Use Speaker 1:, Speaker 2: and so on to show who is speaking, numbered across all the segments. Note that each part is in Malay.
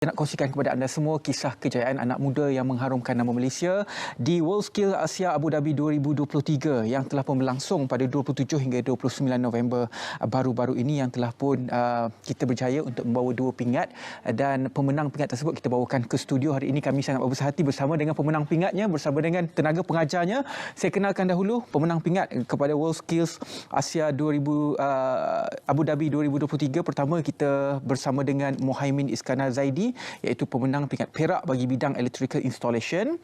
Speaker 1: Saya nak kongsikan kepada anda semua kisah kejayaan anak muda yang mengharumkan nama Malaysia di WorldSkills Asia Abu Dhabi 2023 yang telah pun berlangsung pada 27 hingga 29 November baru-baru ini, yang telah pun kita berjaya untuk membawa 2 pingat, dan pemenang pingat tersebut kita bawakan ke studio hari ini. Kami sangat berbesar hati bersama dengan pemenang pingatnya, bersama dengan tenaga pengajarnya. Saya kenalkan dahulu pemenang pingat kepada WorldSkills Asia Abu Dhabi 2023. Pertama, kita bersama dengan Muhaimin Iskandar Zaidi, iaitu pemenang pingat perak bagi bidang electrical installation.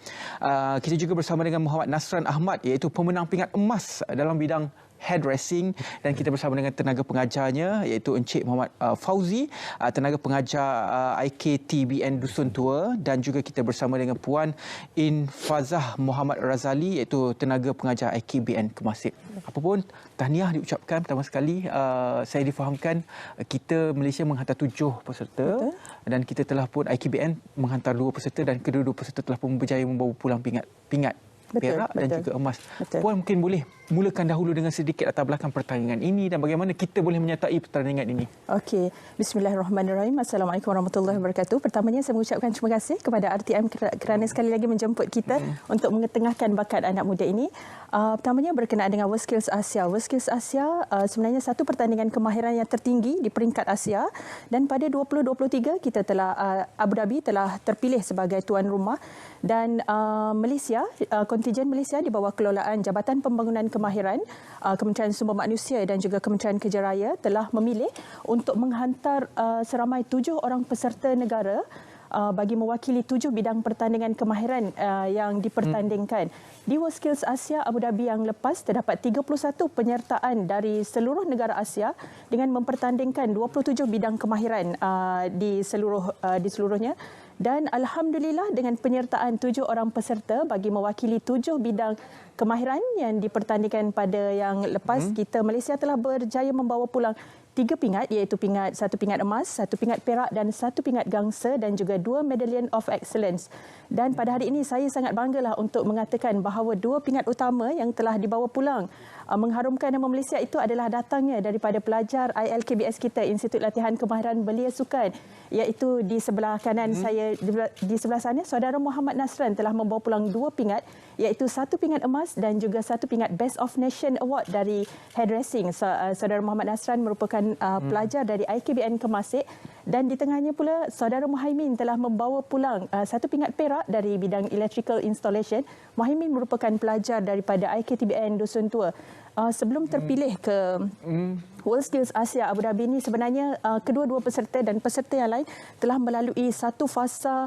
Speaker 1: Kita juga bersama dengan Muhammad Nasran Ahmad, iaitu pemenang pingat emas dalam bidang hairdressing, dan kita bersama dengan tenaga pengajarnya, iaitu Encik Muhammad Fauzi, tenaga pengajar IKTBN Dusun Tua, dan juga kita bersama dengan Puan Infazah Muhammad Razali, iaitu tenaga pengajar IKBN Kemasit. Apapun, tahniah diucapkan pertama sekali. Saya difahamkan kita Malaysia menghantar 7 peserta. Betul. Dan kita telah pun IKBN menghantar 2 peserta, dan kedua-dua peserta telah pun berjaya membawa pulang pingat perak dan juga emas. Betul. Puan mungkin boleh mulakan dahulu dengan sedikit latar belakang pertandingan ini dan bagaimana kita boleh menyertai pertandingan ini.
Speaker 2: Okey, bismillahirrahmanirrahim. Assalamualaikum warahmatullahi wabarakatuh. Pertamanya saya mengucapkan terima kasih kepada RTM kerana sekali lagi menjemput kita untuk mengetengahkan bakat anak muda ini. Pertamanya berkenaan dengan WorldSkills Asia. WorldSkills Asia sebenarnya satu pertandingan kemahiran yang tertinggi di peringkat Asia, dan pada 2023 kita telah Abu Dhabi telah terpilih sebagai tuan rumah, dan Malaysia, kontijen Malaysia di bawah kelolaan Jabatan Pembangunan Kemahiran, Kementerian Sumber Manusia dan juga Kementerian Kerja Raya telah memilih untuk menghantar seramai 7 orang peserta negara bagi mewakili 7 bidang pertandingan kemahiran yang dipertandingkan. Di WorldSkills Asia Abu Dhabi yang lepas, terdapat 31 penyertaan dari seluruh negara Asia dengan mempertandingkan 27 bidang kemahiran di seluruhnya. Dan alhamdulillah, dengan penyertaan 7 orang peserta bagi mewakili 7 bidang kemahiran yang dipertandingkan pada yang lepas, kita Malaysia telah berjaya membawa pulang 3 pingat, iaitu 1 pingat emas, 1 pingat perak dan 1 pingat gangsa, dan juga 2 Medallion of Excellence. Dan pada hari ini saya sangat banggalah untuk mengatakan bahawa 2 pingat utama yang telah dibawa pulang mengharumkan nama Malaysia itu adalah datangnya daripada pelajar ILKBS kita, Institut Latihan Kemahiran Belia Sukan, iaitu di sebelah kanan saya, di sebelah sana, saudara Muhammad Nasran telah membawa pulang 2 pingat, iaitu 1 pingat emas dan juga 1 pingat Best of Nation Award dari hairdressing. Saudara Muhammad Nasran merupakan pelajar dari IKBN Kemasit, dan di tengahnya pula saudara Muhaimin telah membawa pulang 1 pingat perak dari bidang electrical installation. Muhaimin merupakan pelajar daripada IKTBN Dusun Tua. Sebelum terpilih ke WorldSkills Asia Abu Dhabi ini, sebenarnya kedua-dua peserta dan peserta yang lain telah melalui satu fasa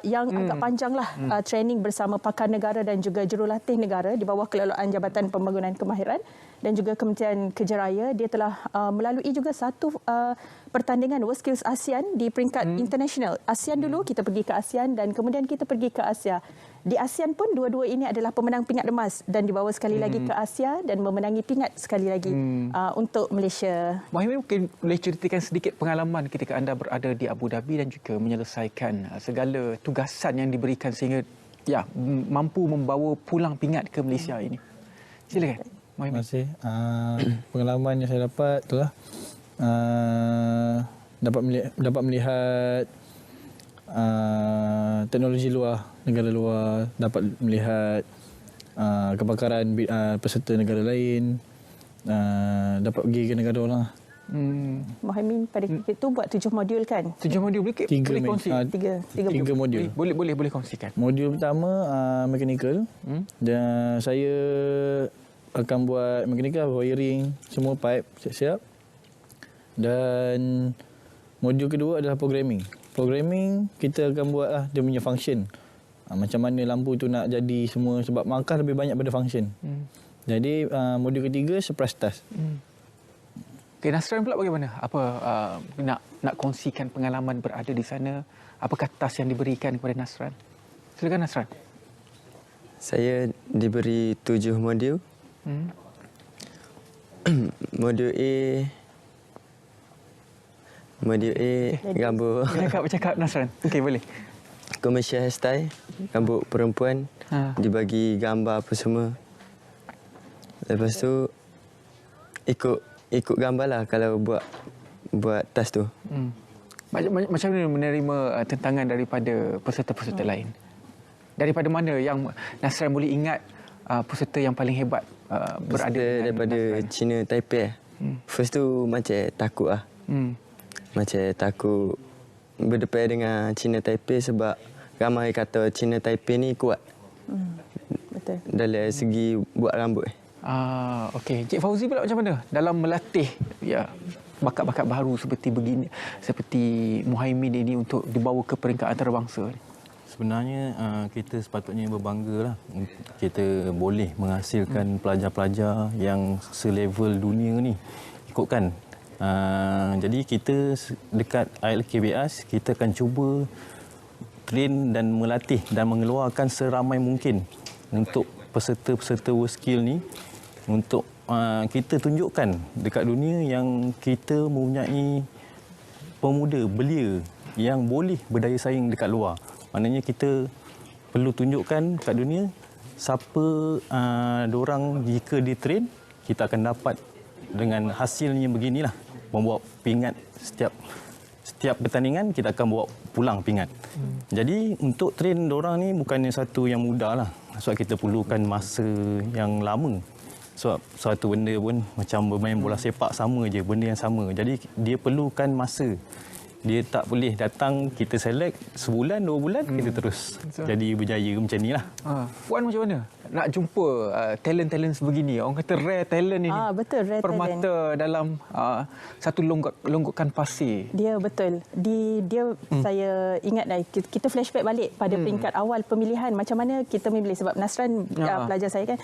Speaker 2: yang agak panjanglah, training bersama pakar negara dan juga jurulatih negara di bawah kelolaan Jabatan Pembangunan Kemahiran dan juga Kementerian Kerja Raya. Dia telah melalui juga satu pertandingan WorldSkills ASEAN di peringkat international. ASEAN dulu, kita pergi ke ASEAN dan kemudian kita pergi ke Asia. Di ASEAN pun dua-dua ini adalah pemenang pingat emas dan dibawa sekali lagi ke Asia dan memenangi pingat sekali lagi untuk Malaysia.
Speaker 1: Muhaimin, mungkin boleh ceritakan sedikit pengalaman ketika anda berada di Abu Dhabi dan juga menyelesaikan segala tugasan yang diberikan sehingga mampu membawa pulang pingat ke Malaysia ini. Silakan.
Speaker 3: Terima kasih. Pengalaman yang saya dapat itulah dapat melihat teknologi luar, negara luar, dapat melihat kepakaran peserta negara lain, dapat pergi ke negara orang.
Speaker 2: Muhaimin pada itu buat 7 modul kan?
Speaker 1: 7 modul boleh kongsi?
Speaker 3: 3 modul.
Speaker 1: Boleh kongsikan.
Speaker 3: Modul pertama mechanical, dan saya akan buat mechanical, wiring, semua pipe siap-siap. Dan modul kedua adalah programming. Programming kita akan buat dia punya function. Macam mana lampu tu nak jadi semua, sebab markah lebih banyak pada function. Jadi modul ketiga surprise task.
Speaker 1: Okay, Nasran pula bagaimana? Apa nak kongsikan pengalaman berada di sana? Apakah task yang diberikan kepada Nasran? Silakan Nasran.
Speaker 4: Saya diberi 7 modul. Modul A rambut.
Speaker 1: Bercakap Nasran. Okey, boleh.
Speaker 4: Commercial hairstyle, rambut perempuan, dibagi gambar apa semua. Lepas tu ikut gambar lah kalau buat task tu.
Speaker 1: Macam mana menerima tentangan daripada peserta-peserta lain? Daripada mana yang Nasran boleh ingat peserta yang paling hebat berada
Speaker 4: daripada
Speaker 1: Nasran?
Speaker 4: China Taipei. First tu macam takut lah. Macam takut berdepan dengan China Taipei sebab ramai kata China Taipei ni kuat.
Speaker 2: Betul.
Speaker 4: Dalam segi buat rambut.
Speaker 1: Okey. Cik Fauzi pula macam mana dalam melatih bakat-bakat baru seperti begini, seperti Muhaimin ini untuk dibawa ke peringkat antarabangsa?
Speaker 5: Sebenarnya kita sepatutnya berbangga lah. Kita boleh menghasilkan pelajar-pelajar yang selevel dunia ni. Ikutkan. Jadi kita dekat ILKBS, kita akan cuba train dan melatih dan mengeluarkan seramai mungkin untuk peserta-peserta WorldSkill ni, untuk kita tunjukkan dekat dunia yang kita mempunyai pemuda belia yang boleh berdaya saing dekat luar. Maknanya kita perlu tunjukkan dekat dunia siapa diorang jika ditrain, kita akan dapat dengan hasilnya beginilah. Membawa pingat setiap pertandingan kita akan bawa pulang pingat. Jadi untuk train diorang ni bukannya satu yang mudah lah. Sebab kita perlukan masa yang lama. Sebab suatu benda pun macam bermain bola sepak sama je, benda yang sama. Jadi dia perlukan masa. Dia tak boleh datang, kita select sebulan, 2 bulan, kita terus jadi berjaya macam ni lah.
Speaker 1: Puan macam mana nak jumpa talent-talent sebegini? Orang kata rare talent ini.
Speaker 2: Betul, rare
Speaker 1: permata
Speaker 2: talent.
Speaker 1: dalam satu longgokan pasir.
Speaker 2: Dia betul. Dia saya ingat dah, kita flashback balik pada peringkat awal pemilihan. Macam mana kita memilih. Sebab Nasran, pelajar saya kan,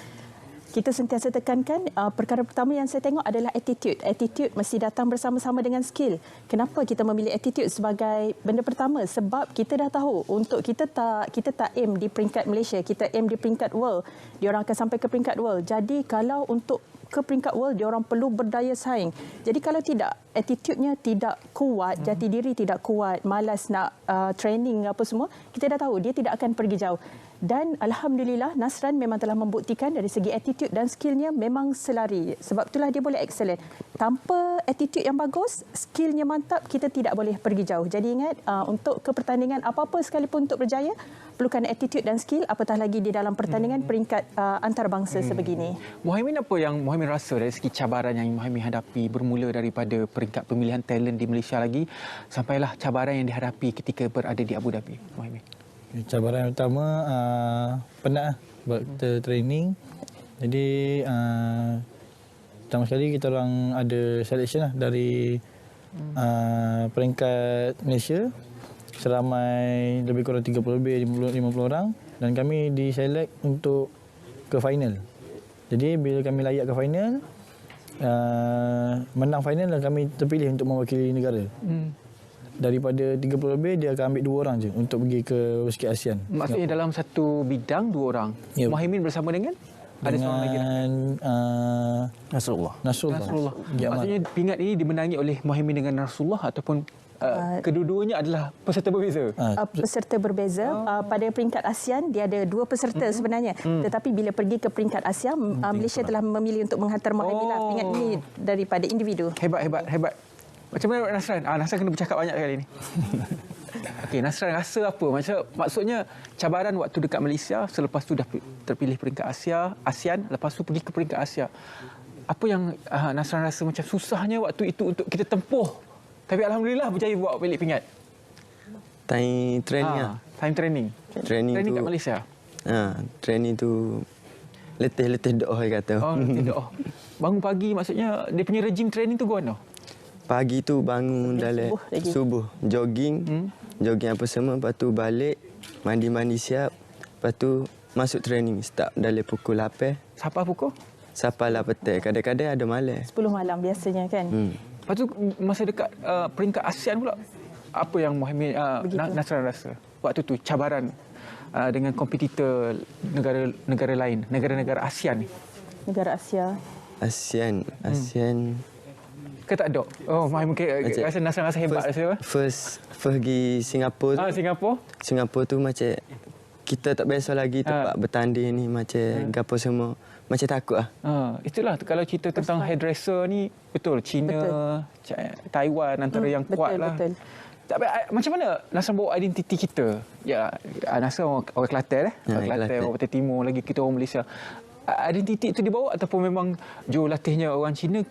Speaker 2: kita sentiasa tekankan perkara pertama yang saya tengok adalah attitude. Attitude mesti datang bersama-sama dengan skill. Kenapa kita memilih attitude sebagai benda pertama? Sebab kita dah tahu untuk kita tak aim di peringkat Malaysia, kita aim di peringkat world. Diorang akan sampai ke peringkat world. Jadi kalau untuk ke peringkat world, diorang perlu berdaya saing. Jadi kalau tidak, attitude-nya tidak kuat, jati diri tidak kuat, malas nak training apa semua, kita dah tahu dia tidak akan pergi jauh. Dan Alhamdulillah, Nasran memang telah membuktikan dari segi attitude dan skillnya memang selari. Sebab itulah dia boleh excellent. Tanpa attitude yang bagus, skillnya mantap, kita tidak boleh pergi jauh. Jadi ingat, untuk ke pertandingan apa-apa sekalipun untuk berjaya, perlukan attitude dan skill, apatah lagi di dalam pertandingan peringkat antarabangsa sebegini.
Speaker 1: Muhaimin, apa yang Muhaimin rasa dari segi cabaran yang Muhaimin hadapi bermula daripada peringkat pemilihan talent di Malaysia lagi sampailah cabaran yang dihadapi ketika berada di Abu Dhabi? Muhaimin.
Speaker 3: Cabaran yang pertama penat sebab kita training. Jadi pertama sekali kita orang ada selection lah dari peringkat Malaysia seramai lebih kurang 30 lebih 50 orang, dan kami diselect untuk ke final. Jadi bila kami layak ke final, menang final dan kami terpilih untuk mewakili negara. Daripada 30 lebih, dia akan ambil 2 orang je untuk pergi ke WorldSkill ASEAN.
Speaker 1: Maksudnya dalam satu bidang 2 orang.
Speaker 3: Ya.
Speaker 1: Muhaimin bersama dengan ada seorang lagi.
Speaker 3: Nasrullah.
Speaker 1: Maksudnya pingat ini dimenangi oleh Muhaimin dengan Nasrullah ataupun kedua-duanya adalah peserta berbeza?
Speaker 2: Peserta berbeza. Pada peringkat ASEAN, dia ada 2 peserta sebenarnya. Tetapi bila pergi ke peringkat Asia, Malaysia telah memilih untuk menghantar Muhaimin lah. Pingat ini daripada individu.
Speaker 1: Hebat. Macam mana Nasran? Nasran kena bercakap banyak kali ni. Okey, Nasran rasa apa? Maksudnya cabaran waktu dekat Malaysia, selepas tu dah terpilih peringkat ASEAN, lepas tu pergi ke peringkat Asia. Apa yang Nasran rasa macam susahnya waktu itu untuk kita tempuh? Tapi Alhamdulillah berjaya buat balik pingat.
Speaker 4: Time training lah.
Speaker 1: Time training. Training
Speaker 4: tu,
Speaker 1: kat Malaysia.
Speaker 4: Training tu letih-letih doa kata.
Speaker 1: Letih doa. Bangun pagi, maksudnya dia punya rejim training tu gimana?
Speaker 4: Pagi tu bangun dalam subuh, jogging apa semua, lepas tu balik, mandi siap, lepas tu masuk training, start dalam pukul 8.
Speaker 1: Sampai pukul?
Speaker 4: Sampai lah petang, kadang-kadang ada malam.
Speaker 2: 10 malam biasanya kan.
Speaker 1: Lepas tu masa dekat peringkat ASEAN pula, apa yang Muhaimin Nasran rasa waktu tu, cabaran dengan kompetitor negara lain, negara-negara ASEAN ni?
Speaker 2: Negara Asia.
Speaker 4: ASEAN.
Speaker 1: Ke tak ada? Muhaimin rasa Nasran rasa hebat rasa apa?
Speaker 4: First pergi Singapura tu. Singapura tu macam kita tak biasa lagi tempat bertanding ni, macam gapo semua. Macam takut lah.
Speaker 1: Itulah kalau cerita tentang hairdresser ni, betul, China, Taiwan antara yang kuat lah.
Speaker 2: Betul.
Speaker 1: Macam mana Nasran bawa identiti kita? Ya, Nasran orang Kelantan orang Kelantan, orang Pantai Timur, lagi kita orang Malaysia. Identiti itu dibawa ataupun memang Joe latihnya orang Cina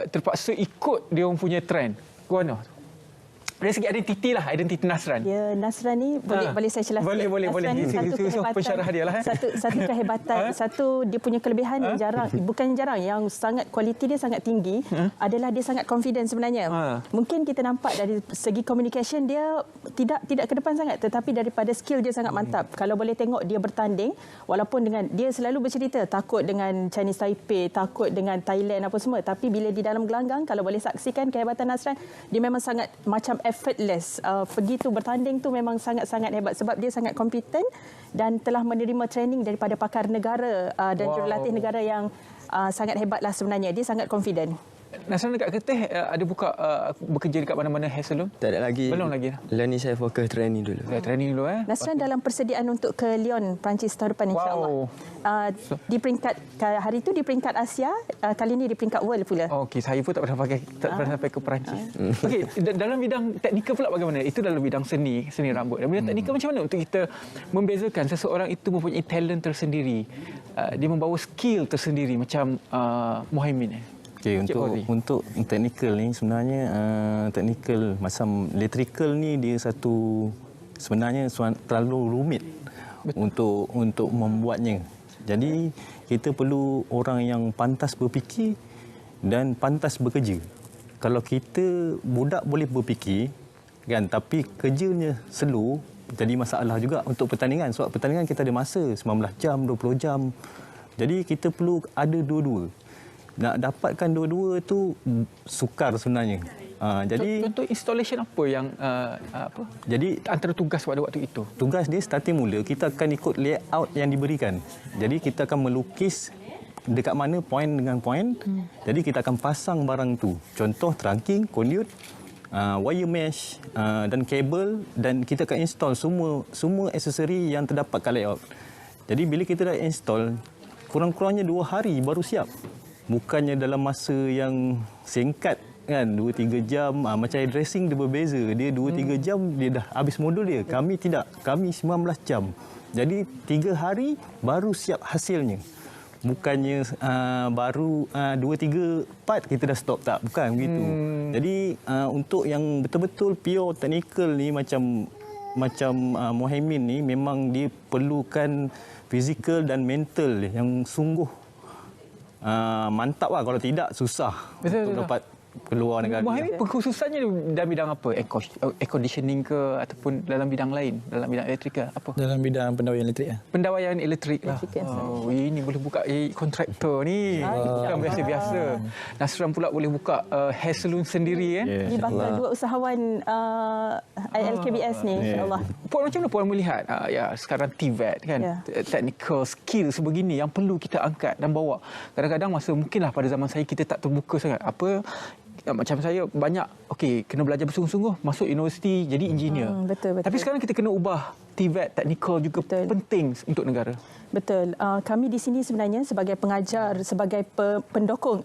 Speaker 1: terpaksa ikut dia orang punya trend? Ke mana? Dari segi identiti Nasran.
Speaker 2: Ya, Nasran ni boleh saya jelaskan.
Speaker 1: Boleh. Pensyarah dia lah.
Speaker 2: Satu kehebatan, satu dia punya kelebihan yang jarang, bukan jarang, yang sangat kualiti dia sangat tinggi adalah dia sangat confident sebenarnya. Mungkin kita nampak dari segi communication dia tidak ke depan sangat, tetapi daripada skill dia sangat mantap. Kalau boleh tengok dia bertanding, walaupun dengan dia selalu bercerita takut dengan Chinese Taipei, takut dengan Thailand apa semua, tapi bila di dalam gelanggang kalau boleh saksikan kehebatan Nasran, dia memang sangat macam effortless. Pergi tu bertanding tu memang sangat-sangat hebat sebab dia sangat kompeten dan telah menerima training daripada pakar negara dan jurulatih negara yang sangat hebatlah sebenarnya. Dia sangat confident.
Speaker 1: Nasran dekat Kedah ada buka bekerja dekat mana-mana hair salon?
Speaker 4: Tak ada lagi.
Speaker 1: Belum lagi.
Speaker 4: Learn ni saya fokus training dulu.
Speaker 1: Training dulu
Speaker 2: Nasran dalam persediaan untuk ke Lyon, Perancis tahun depan insya-Allah. Di peringkat hari itu di peringkat Asia, kali ini di peringkat world pula.
Speaker 1: Okey, saya pun tak pernah sampai ke Perancis. Okey, dalam bidang teknikal pula bagaimana? Itu dalam bidang seni rambut. Dalam bidang teknikal macam mana untuk kita membezakan seseorang itu mempunyai talent tersendiri, dia membawa skill tersendiri macam Muhaimin
Speaker 5: Okay, untuk teknikal ni sebenarnya teknikal macam electrical ni dia sebenarnya terlalu rumit untuk membuatnya. Jadi kita perlu orang yang pantas berfikir dan pantas bekerja. Kalau kita budak boleh berfikir kan, tapi kerjanya slow, jadi masalah juga untuk pertandingan. Sebab pertandingan kita ada masa 19 jam, 20 jam. Jadi kita perlu ada dua-dua. Nak dapatkan dua-dua tu sukar sebenarnya. Jadi
Speaker 1: contoh installation apa yang jadi antara tugas pada waktu itu?
Speaker 5: Tugas dia starting mula kita akan ikut layout yang diberikan. Jadi kita akan melukis dekat mana point dengan point. Jadi kita akan pasang barang tu. Contoh trunking, conduit, wire mesh dan kabel, dan kita akan install semua aksesori yang terdapat kat layout. Jadi bila kita dah install, kurang-kurangnya 2 hari baru siap. Bukannya dalam masa yang singkat kan, 2-3 jam. Macam dressing dia berbeza. Dia 2-3 jam dia dah habis modul dia. Kami tidak. Kami 19 jam. Jadi 3 hari baru siap hasilnya. Bukannya baru 2-3 part kita dah stop. Tak, bukan begitu. Jadi untuk yang betul-betul pure technical ni macam Muhaimin ni memang dia perlukan fizikal dan mental yang sungguh mantap lah. Kalau tidak susah untuk dapat keluar negara.
Speaker 1: Muhaimin kekhususannya dalam bidang apa? Air conditioning ke ataupun dalam bidang lain? Dalam bidang elektrikal apa?
Speaker 3: Dalam bidang pendawaian elektrik lah.
Speaker 1: Pendawaian elektrik lah. Ini boleh buka kontraktor ni. Bukan biasa-biasa. Nasran pula boleh buka hair salon sendiri
Speaker 2: Ini bakal dua usahawan LKBS ni insya-Allah.
Speaker 1: Macam mana puan melihat sekarang TVET kan, technical skill sebegini yang perlu kita angkat dan bawa. Kadang-kadang mungkinlah pada zaman saya kita tak terbuka sangat. Macam saya banyak kena belajar bersungguh-sungguh, masuk universiti jadi engineer.
Speaker 2: Betul.
Speaker 1: Tapi sekarang kita kena ubah TVET technical juga penting untuk negara.
Speaker 2: Betul. Kami di sini sebenarnya sebagai pengajar, sebagai pendokong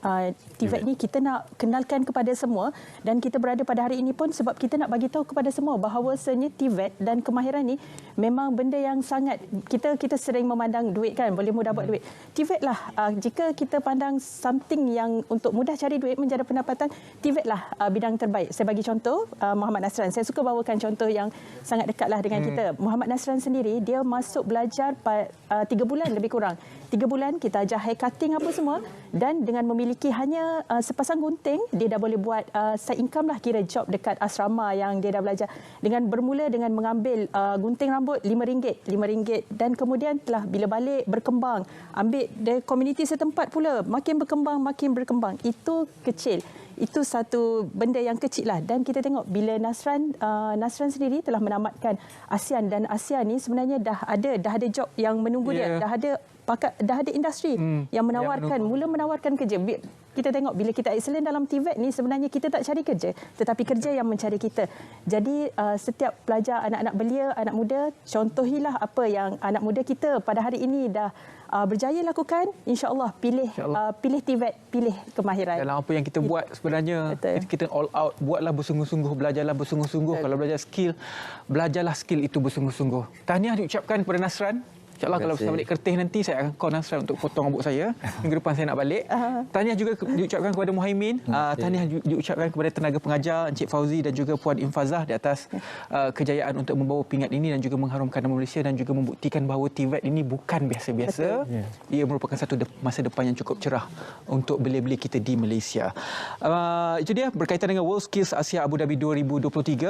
Speaker 2: TVET ni kita nak kenalkan kepada semua, dan kita berada pada hari ini pun sebab kita nak bagi tahu kepada semua bahawasanya TVET dan kemahiran ni memang benda yang sangat kita sering memandang duit kan, boleh mudah buat duit. TVET lah jika kita pandang something yang untuk mudah cari duit, menjadi pendapatan, TVET lah bidang terbaik. Saya bagi contoh Muhammad Nasran. Saya suka bawakan contoh yang sangat dekatlah dengan kita. Muhammad Nasran sendiri dia masuk belajar 3 bulan lebih kurang. 3 bulan kita ajar hair cutting apa semua, dan dengan memiliki hanya sepasang gunting dia dah boleh buat side income lah, kira job dekat asrama yang dia dah belajar. Dengan bermula dengan mengambil gunting rambut RM5, dan kemudian telah bila balik berkembang, ambil dari komuniti setempat pula, makin berkembang. Itu kecil. Itu satu benda yang kecil lah. Dan kita tengok bila Nasran sendiri telah menamatkan ASEAN, dan ASEAN ni sebenarnya dah ada job yang menunggu dia, dah ada industri yang menawarkan, mula menawarkan kerja. kita tengok bila kita excellent dalam TVET ni sebenarnya kita tak cari kerja, tetapi kerja yang mencari kita. Jadi setiap pelajar, anak-anak belia, anak muda, contohilah apa yang anak muda kita pada hari ini dah berjaya lakukan. InsyaAllah pilih TVET, pilih kemahiran.
Speaker 1: Dalam apa yang kita buat sebenarnya, kita all out, buatlah bersungguh-sungguh, belajarlah bersungguh-sungguh. Kalau belajar skill, belajarlah skill itu bersungguh-sungguh. Tahniah diucapkan kepada Nasran. InsyaAllah kalau saya balik Kertih nanti, saya akan call Nasran untuk potong rambut saya. Minggu depan saya nak balik. Tahniah juga diucapkan kepada Muhaimin. Tahniah diucapkan kepada tenaga pengajar Encik Fauzi dan juga Puan Infazah di atas kejayaan untuk membawa pingat ini dan juga mengharumkan nama Malaysia dan juga membuktikan bahawa TVET ini bukan biasa-biasa. Ia merupakan satu masa depan yang cukup cerah untuk belia-belia kita di Malaysia. Itu dia berkaitan dengan WorldSkills Asia Abu Dhabi 2023.